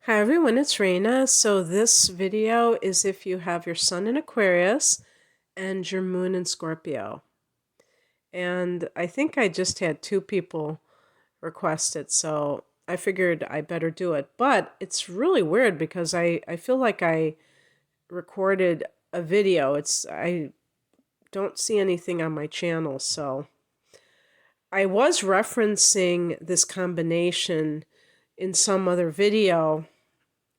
Hi everyone, it's Raina. So this video is if you have your sun in Aquarius and your moon in Scorpio. And I think I just had two people request it, so I figured I better do it. But it's really weird because I feel like I recorded a video. I don't see anything on my channel, so I was referencing this combination in some other video,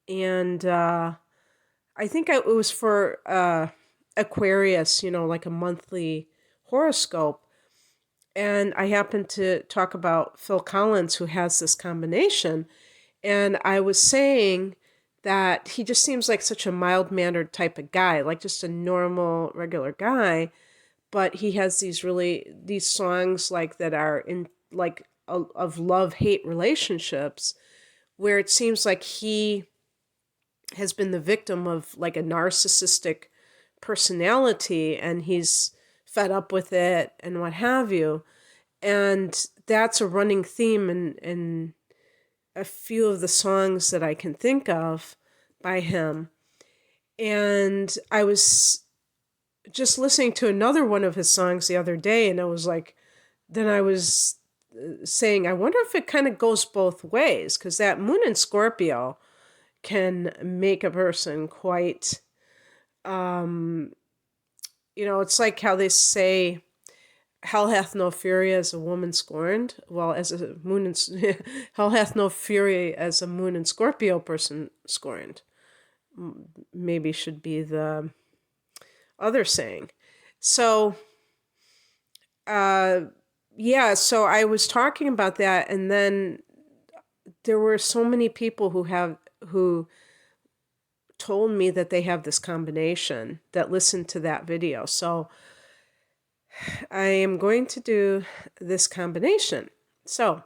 and I think it was for Aquarius, like a monthly horoscope. And I happened to talk about Phil Collins, who has this combination. And I was saying that he just seems like such a mild mannered type of guy, like just a normal, regular guy. But he has these songs like that are in like of love hate relationships where it seems like he has been the victim of like a narcissistic personality and he's fed up with it and what have you. And that's a running theme in a few of the songs that I can think of by him. And I was just listening to another one of his songs the other day, and I was like, then I was saying, I wonder if it kind of goes both ways, because that moon in Scorpio can make a person quite, um, it's like how they say, hell hath no fury as a woman scorned. Well, as a moon in, hell hath no fury as a moon in Scorpio person scorned. Maybe should be the other saying. So, uh, yeah, so I was talking about that, and then there were so many people who told me that they have this combination that listened to that video. So I am going to do this combination. So,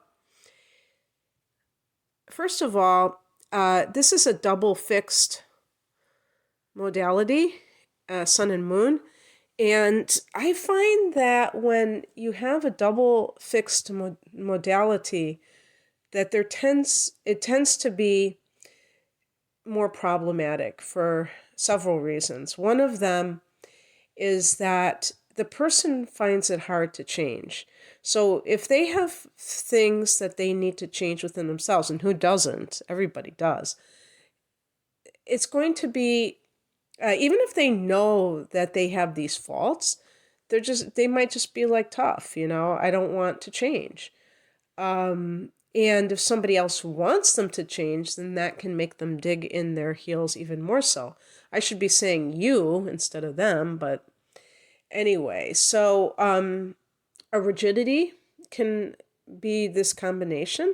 first of all, this is a double fixed modality, sun and moon. And I find that when you have a double fixed modality, that it tends to be more problematic for several reasons. One of them is that the person finds it hard to change. So if they have things that they need to change within themselves, and who doesn't? Everybody does. It's going to be, even if they know that they have these faults, they might just be like tough, I don't want to change. And if somebody else wants them to change, then that can make them dig in their heels even more so. I should be saying you instead of them, but anyway, so a rigidity can be this combination.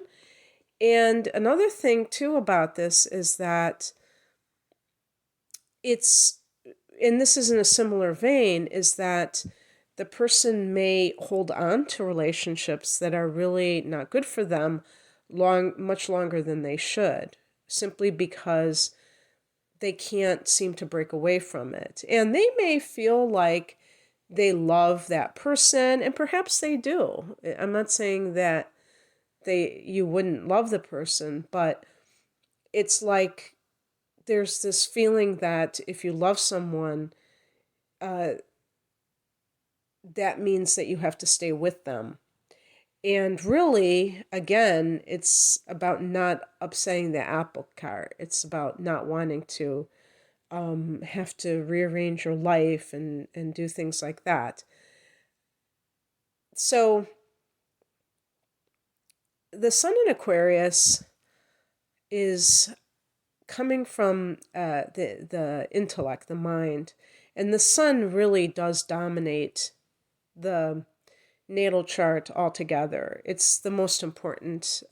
And another thing too about this is that it's, and this is in a similar vein, is that the person may hold on to relationships that are really not good for them much longer than they should, simply because they can't seem to break away from it. And they may feel like they love that person, and perhaps they do. I'm not saying that you wouldn't love the person, but it's like there's this feeling that if you love someone, uh, that means that you have to stay with them. And really, again, it's about not upsetting the apple cart. It's about not wanting to have to rearrange your life and do things like that. So the sun in Aquarius is coming from the intellect, the mind, and the sun really does dominate the natal chart altogether. It's the most important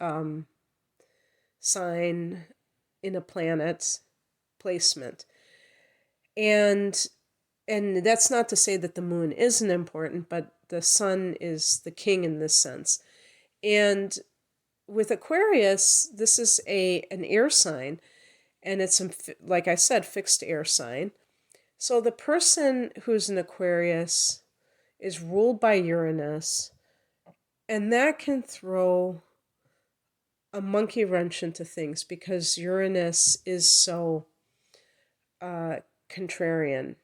sign in a planet's placement, and that's not to say that the moon isn't important, but the sun is the king in this sense. And with Aquarius, this is an air sign, and it's, like I said, fixed air sign. So the person who's an Aquarius is ruled by Uranus, and that can throw a monkey wrench into things because Uranus is so contrarian.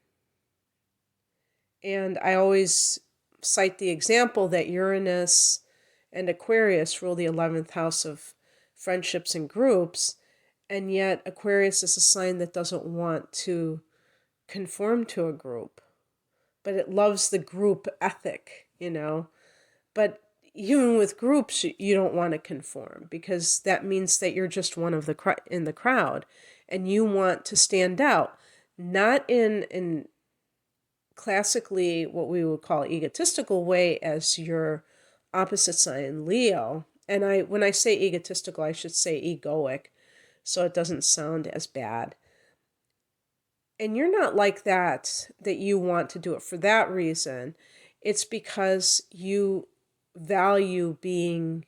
And I always cite the example that Uranus and Aquarius rule the 11th house of friendships and groups, and yet Aquarius is a sign that doesn't want to conform to a group, but it loves the group ethic, But even with groups, you don't want to conform because that means that you're just one of the in the crowd, and you want to stand out, not in classically what we would call egotistical way as your opposite sign Leo. And when I say egotistical, I should say egoic, so it doesn't sound as bad. And you're not like that you want to do it for that reason. It's because you value being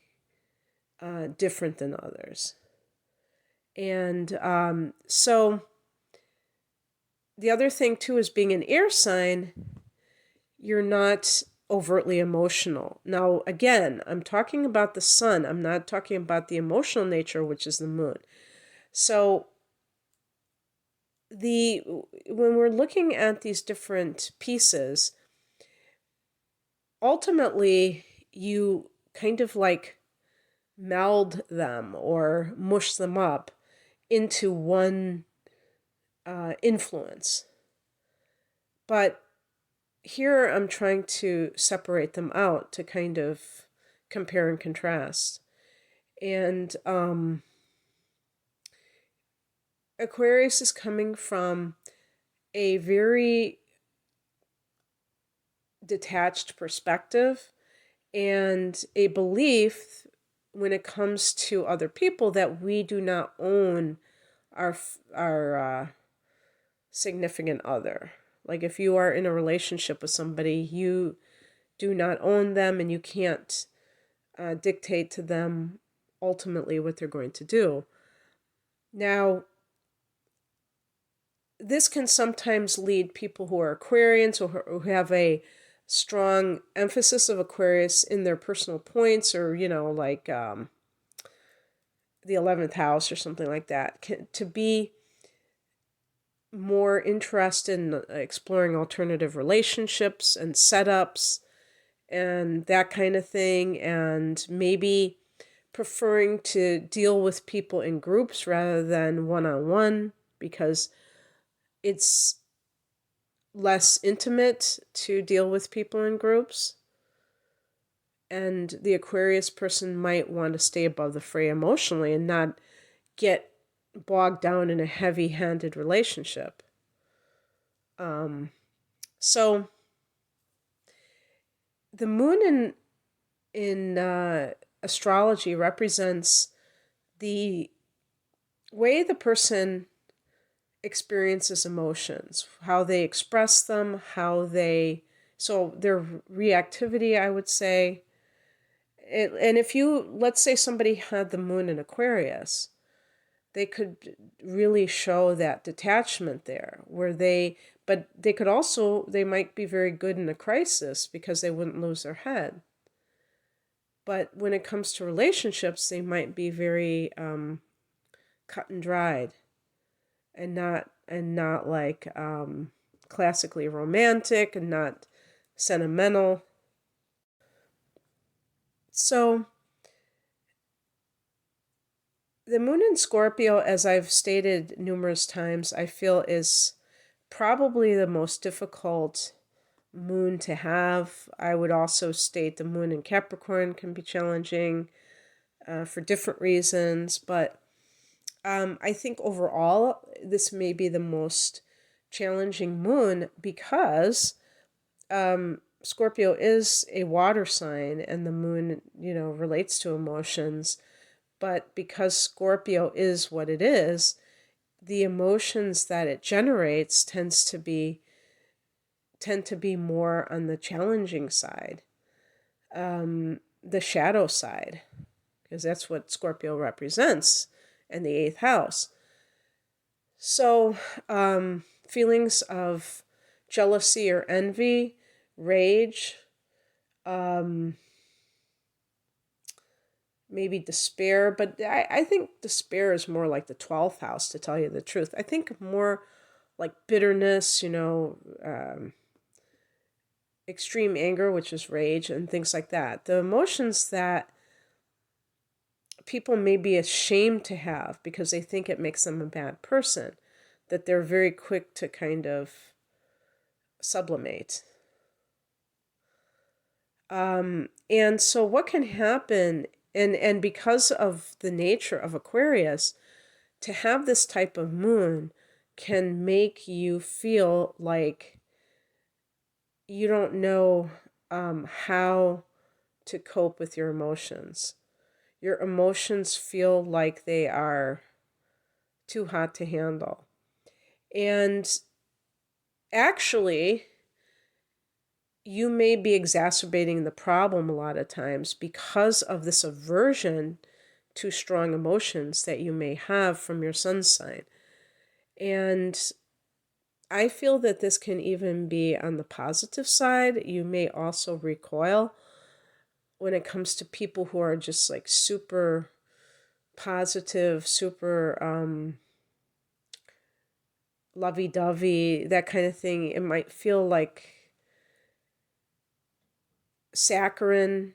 different than others. And so the other thing too is being an air sign, you're not overtly emotional. Now, again, I'm talking about the sun. I'm not talking about the emotional nature, which is the moon. So when we're looking at these different pieces, ultimately you kind of like meld them or mush them up into one influence. But here I'm trying to separate them out to kind of compare and contrast. And Aquarius is coming from a very detached perspective and a belief when it comes to other people that we do not own our significant other. Like if you are in a relationship with somebody, you do not own them and you can't dictate to them ultimately what they're going to do. Now, this can sometimes lead people who are Aquarians or who have a strong emphasis of Aquarius in their personal points, or like the 11th house or something like that, to be more interested in exploring alternative relationships and setups and that kind of thing, and maybe preferring to deal with people in groups rather than one-on-one because it's less intimate to deal with people in groups. And the Aquarius person might want to stay above the fray emotionally and not get bogged down in a heavy-handed relationship. So the moon in astrology represents the way the person experiences emotions, how they express them, so their reactivity, I would say. And if let's say somebody had the moon in Aquarius, they could really show that detachment there, but they might be very good in a crisis because they wouldn't lose their head. But when it comes to relationships, they might be very cut and dried, and not like classically romantic and not sentimental. So the moon in Scorpio, as I've stated numerous times, I feel is probably the most difficult moon to have. I would also state the moon in Capricorn can be challenging for different reasons, but I think overall this may be the most challenging moon because Scorpio is a water sign and the moon, relates to emotions. But because Scorpio is what it is, the emotions that it generates tend to be more on the challenging side, the shadow side, because that's what Scorpio represents in the 8th house. So feelings of jealousy or envy, rage, maybe despair, but I think despair is more like the 12th house, to tell you the truth. I think more like bitterness, extreme anger, which is rage, and things like that. The emotions that people may be ashamed to have because they think it makes them a bad person, that they're very quick to kind of sublimate. And so what can happen, and because of the nature of Aquarius, to have this type of moon can make you feel like you don't know how to cope with your emotions. Your emotions feel like they are too hot to handle. And actually, you may be exacerbating the problem a lot of times because of this aversion to strong emotions that you may have from your sun sign. And I feel that this can even be on the positive side. You may also recoil when it comes to people who are just like super positive, super lovey-dovey, that kind of thing. It might feel like saccharine,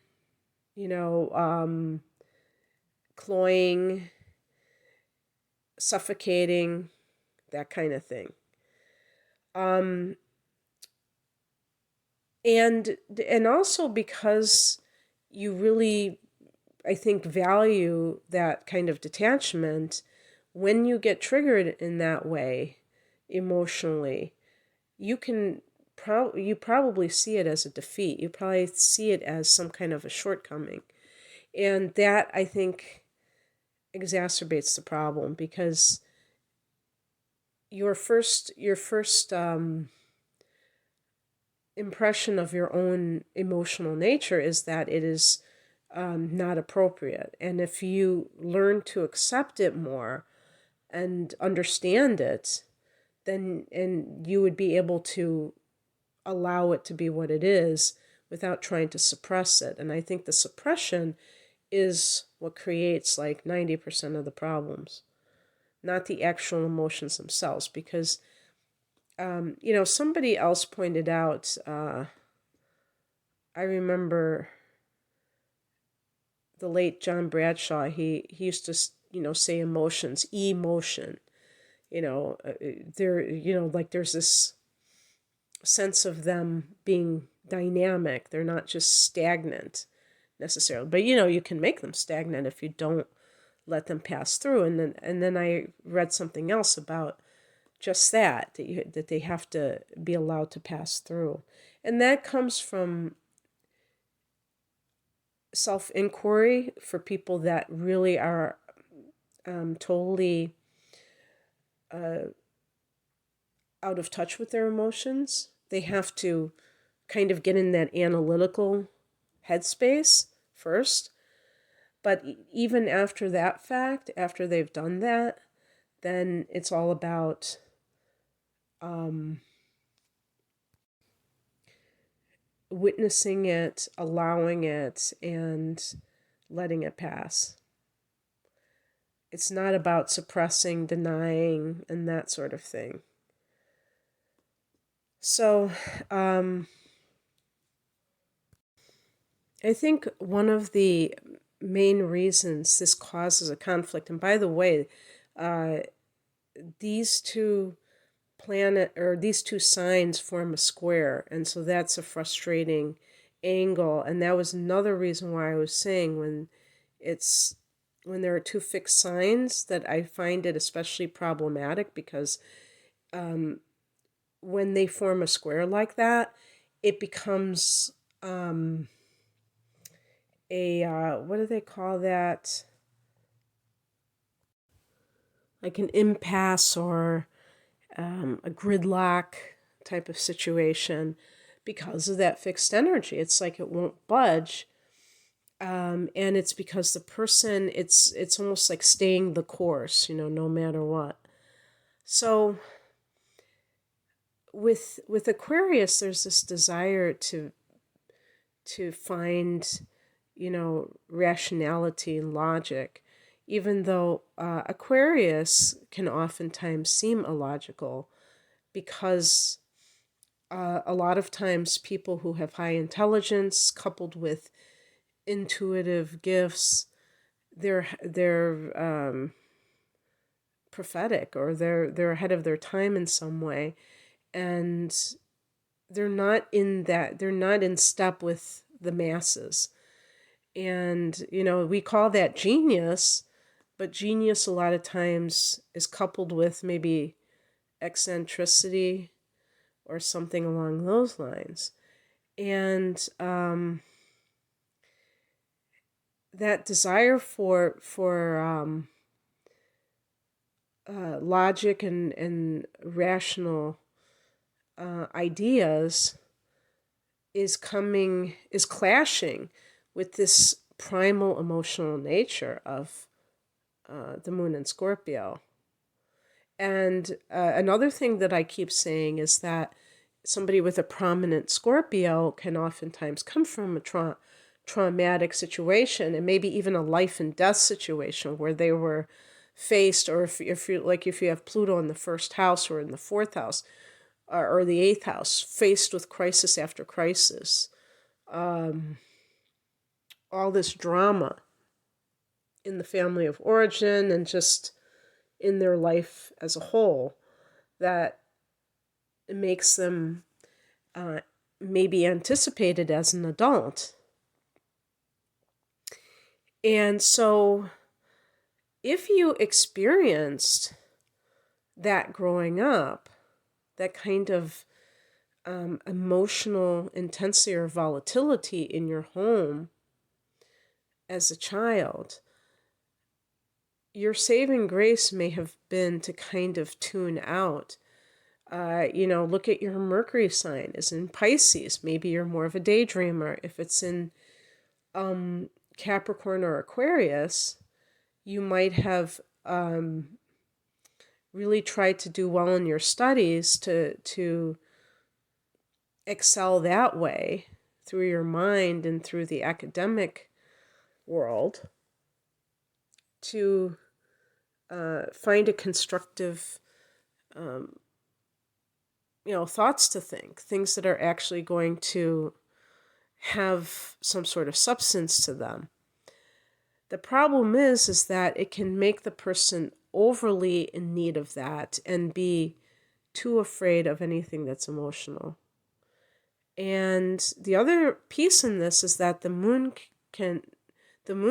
cloying, suffocating, that kind of thing. And also because you really, I think, value that kind of detachment, when you get triggered in that way emotionally, you probably see it as a defeat. You probably see it as some kind of a shortcoming. And that, I think, exacerbates the problem, because your first impression of your own emotional nature is that it is not appropriate. And if you learn to accept it more and understand it, then you would be able to allow it to be what it is without trying to suppress it. And I think the suppression is what creates like 90% of the problems, not the actual emotions themselves. Because, somebody else pointed out, I remember the late John Bradshaw, he used to, say emotions, emotion, like there's this sense of them being dynamic. They're not just stagnant necessarily, but you can make them stagnant if you don't let them pass through. And then I read something else about just that they have to be allowed to pass through. And that comes from self-inquiry for people that really are totally out of touch with their emotions. They have to kind of get in that analytical headspace first. But even after that fact, after they've done that, then it's all about witnessing it, allowing it, and letting it pass. It's not about suppressing, denying, and that sort of thing. So, I think one of the main reasons this causes a conflict, and by the way, these two these two signs form a square, and so that's a frustrating angle. And that was another reason why I was saying when there are two fixed signs, that I find it especially problematic, because when they form a square like that, it becomes what do they call that? Like an impasse, or a gridlock type of situation, because of that fixed energy. It's like it won't budge. And it's because the person, it's almost like staying the course, no matter what. So with Aquarius, there's this desire to find rationality and logic, even though Aquarius can oftentimes seem illogical because a lot of times people who have high intelligence coupled with intuitive gifts, they're prophetic, or they're ahead of their time in some way, and they're not in step with the masses. And we call that genius, but genius a lot of times is coupled with maybe eccentricity or something along those lines. And that desire for logic and rational ideas is clashing with this primal emotional nature of the moon in Scorpio. And another thing that I keep saying is that somebody with a prominent Scorpio can oftentimes come from a traumatic situation, and maybe even a life and death situation where they were faced, or if you have Pluto in the first house or in the fourth house or the eighth house, faced with crisis after crisis, all this drama in the family of origin and just in their life as a whole, that makes them maybe anticipated as an adult. And so if you experienced that growing up, that kind of emotional intensity or volatility in your home as a child, your saving grace may have been to kind of tune out. Look at your Mercury sign is in Pisces. Maybe you're more of a daydreamer. If it's in Capricorn or Aquarius, you might have really tried to do well in your studies to excel that way through your mind and through the academic world, to find a constructive thoughts to think, things that are actually going to have some sort of substance to them. The problem is that it can make the person overly in need of that and be too afraid of anything that's emotional. And the other piece in this is that the moon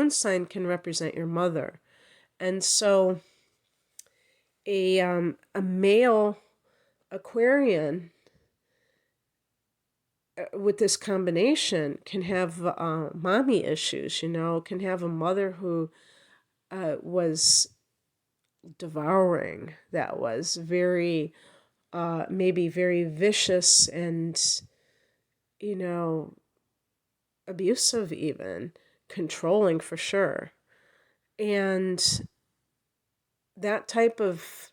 sign can represent your mother. And so a male Aquarian with this combination can have mommy issues, can have a mother who was devouring, that was very, maybe very vicious and, abusive even, controlling for sure. And that type of,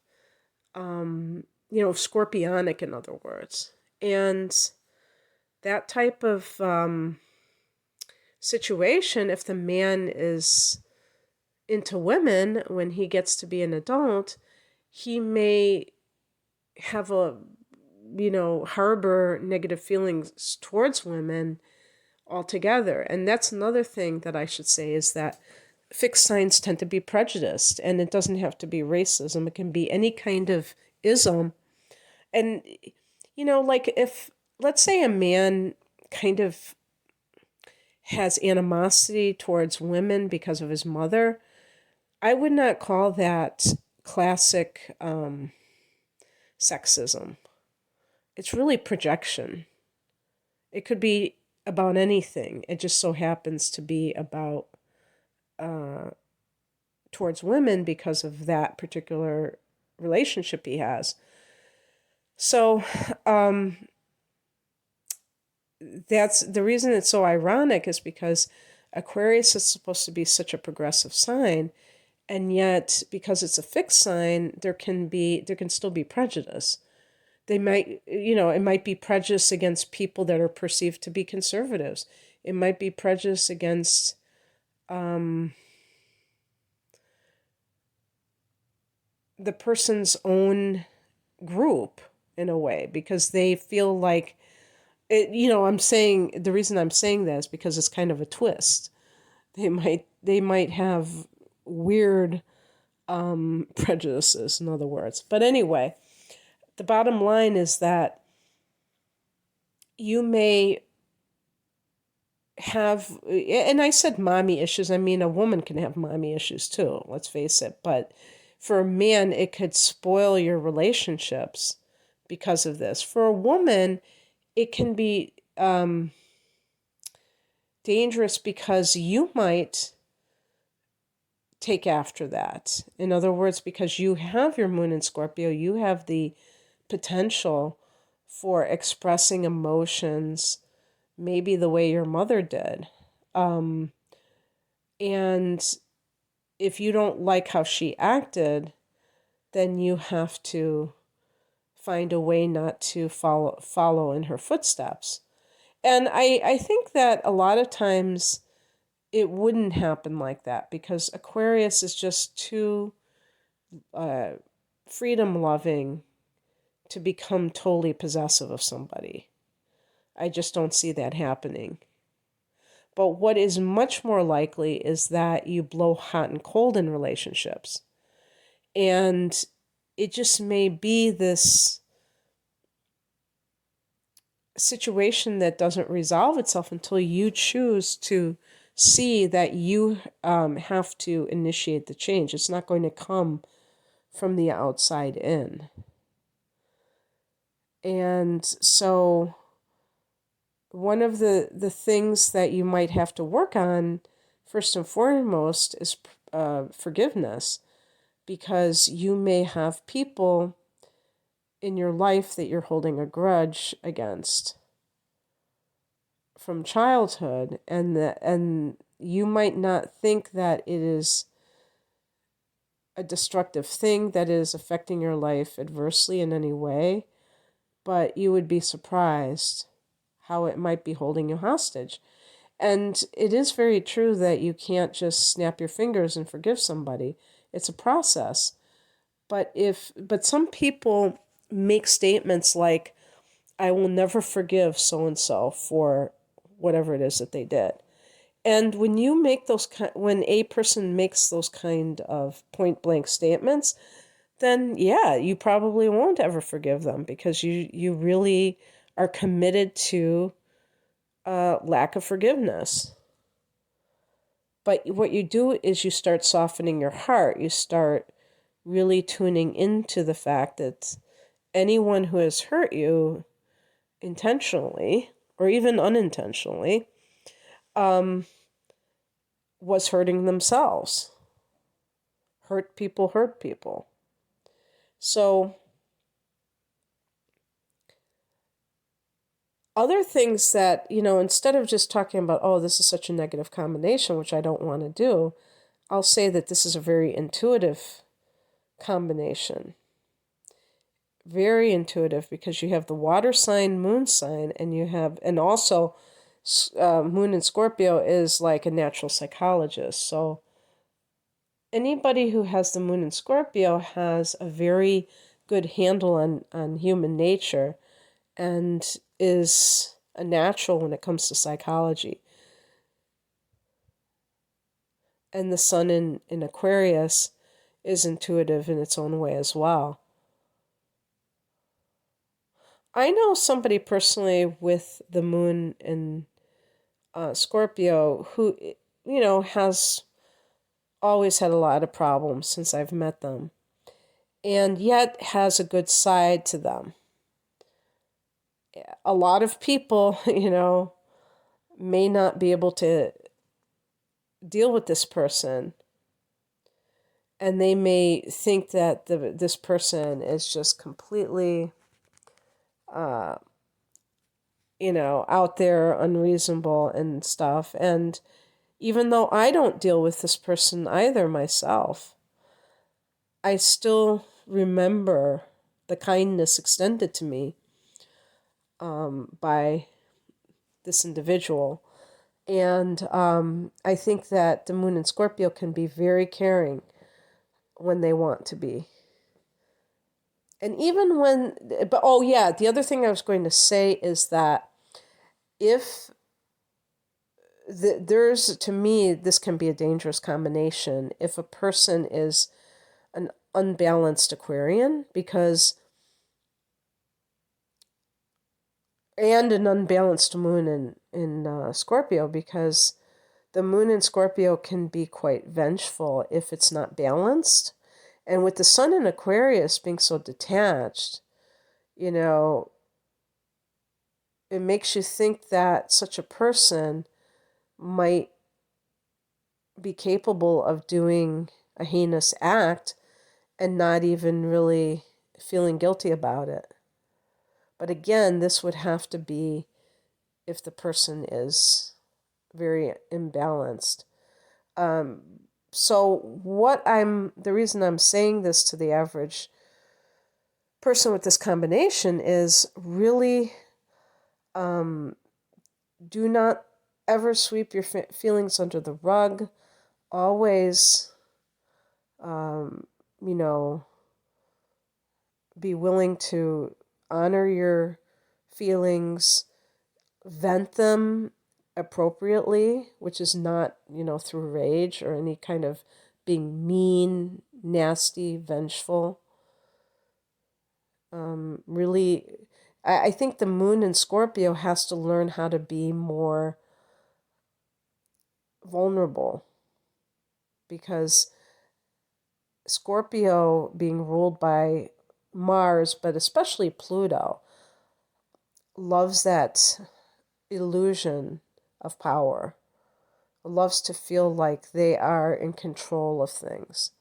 scorpionic, in other words. And that type of situation, if the man is into women when he gets to be an adult, he may have harbor negative feelings towards women altogether. And that's another thing that I should say, is that fixed signs tend to be prejudiced, and it doesn't have to be racism. It can be any kind of ism. And, like if, let's say a man kind of has animosity towards women because of his mother, I would not call that classic sexism. It's really projection. It could be about anything. It just so happens to be about towards women because of that particular relationship he has. So that's the reason it's so ironic, is because Aquarius is supposed to be such a progressive sign, and yet because it's a fixed sign, there can still be prejudice. They might, it might be prejudice against people that are perceived to be conservatives. It might be prejudice against um, the person's own group in a way, because they feel like it, I'm saying, the reason I'm saying that is because it's kind of a twist. They might have weird prejudices, in other words. But anyway, the bottom line is that you may have, and I said mommy issues, I mean, a woman can have mommy issues too, let's face it. But for a man, it could spoil your relationships because of this. For a woman, it can be dangerous because you might take after that. In other words, because you have your moon in Scorpio, you have the potential for expressing emotions maybe the way your mother did. And if you don't like how she acted, then you have to find a way not to follow in her footsteps. And I think that a lot of times it wouldn't happen like that, because Aquarius is just too freedom loving to become totally possessive of somebody. I just don't see that happening. But what is much more likely is that you blow hot and cold in relationships. And it just may be this situation that doesn't resolve itself until you choose to see that you have to initiate the change. It's not going to come from the outside in. And so one of the things that you might have to work on, first and foremost, is forgiveness, because you may have people in your life that you're holding a grudge against from childhood, and you might not think that it is a destructive thing that is affecting your life adversely in any way, but you would be surprised how it might be holding you hostage. And it is very true that you can't just snap your fingers and forgive somebody. It's a process. But some people make statements like, I will never forgive so and so for whatever it is that they did. And when you make when a person makes those kind of point blank statements, then yeah, you probably won't ever forgive them, because you really are committed to lack of forgiveness. But what you do is you start softening your heart. You start really tuning into the fact that anyone who has hurt you intentionally or even unintentionally was hurting themselves. Hurt people hurt people. So other things that, instead of just talking about, oh, this is such a negative combination, which I don't want to do, I'll say that this is a very intuitive combination. Very intuitive, because you have the water sign, moon sign, and also moon in Scorpio is like a natural psychologist. So anybody who has the moon in Scorpio has a very good handle on human nature and is a natural when it comes to psychology. And the sun in Aquarius is intuitive in its own way as well. I know somebody personally with the moon in Scorpio who, has always had a lot of problems since I've met them, and yet has a good side to them. A lot of people, may not be able to deal with this person, and they may think that this person is just completely, out there, unreasonable and stuff. And even though I don't deal with this person either myself, I still remember the kindness extended to me by this individual. And I think that the moon in Scorpio can be very caring when they want to be. And even when, but oh yeah, the other thing I was going to say is that if there's, to me, this can be a dangerous combination if a person is an unbalanced Aquarian, because, and an unbalanced moon in Scorpio, because the moon in Scorpio can be quite vengeful if it's not balanced. And with the sun in Aquarius being so detached, you know, it makes you think that such a person might be capable of doing a heinous act and not even really feeling guilty about it. But again, this would have to be if the person is very imbalanced. So the reason I'm saying this to the average person with this combination is really do not ever sweep your feelings under the rug. Always, you know, be willing to honor your feelings, vent them appropriately, which is not, through rage or any kind of being mean, nasty, vengeful. Really, I think the moon in Scorpio has to learn how to be more vulnerable, because Scorpio, being ruled by Mars, but especially Pluto, loves that illusion of power, loves to feel like they are in control of things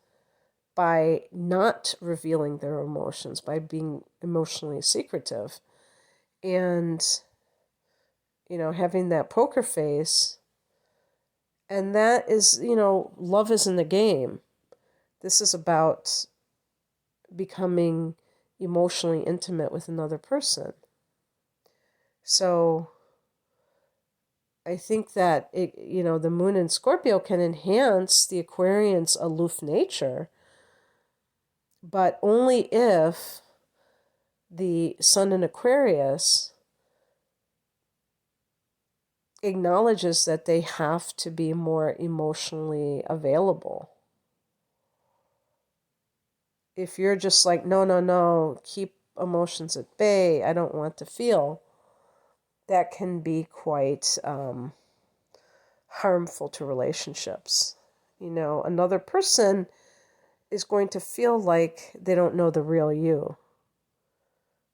by not revealing their emotions, by being emotionally secretive. And, having that poker face. And that is, love isn't a game. This is about becoming emotionally intimate with another person. So I think that the moon in Scorpio can enhance the Aquarian's aloof nature, but only if the sun in Aquarius acknowledges that they have to be more emotionally available. If you're just like, no, no, no, keep emotions at bay, I don't want to feel, that can be quite harmful to relationships. Another person is going to feel like they don't know the real you,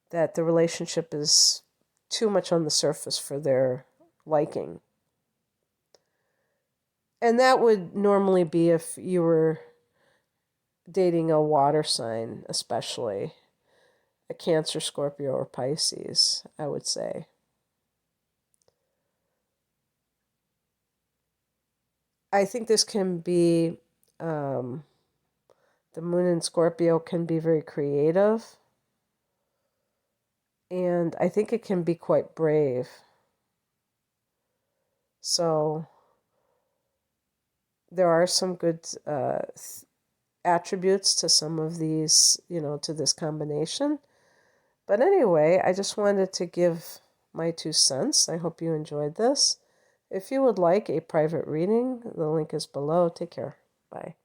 that the relationship is too much on the surface for their liking. And that would normally be if you were dating a water sign, especially a Cancer, Scorpio, or Pisces, I would say. I think this can be, the moon in Scorpio can be very creative. And I think it can be quite brave. So there are some good attributes to some of these, to this combination. But anyway, I just wanted to give my 2 cents. I hope you enjoyed this. If you would like a private reading, the link is below. Take care. Bye.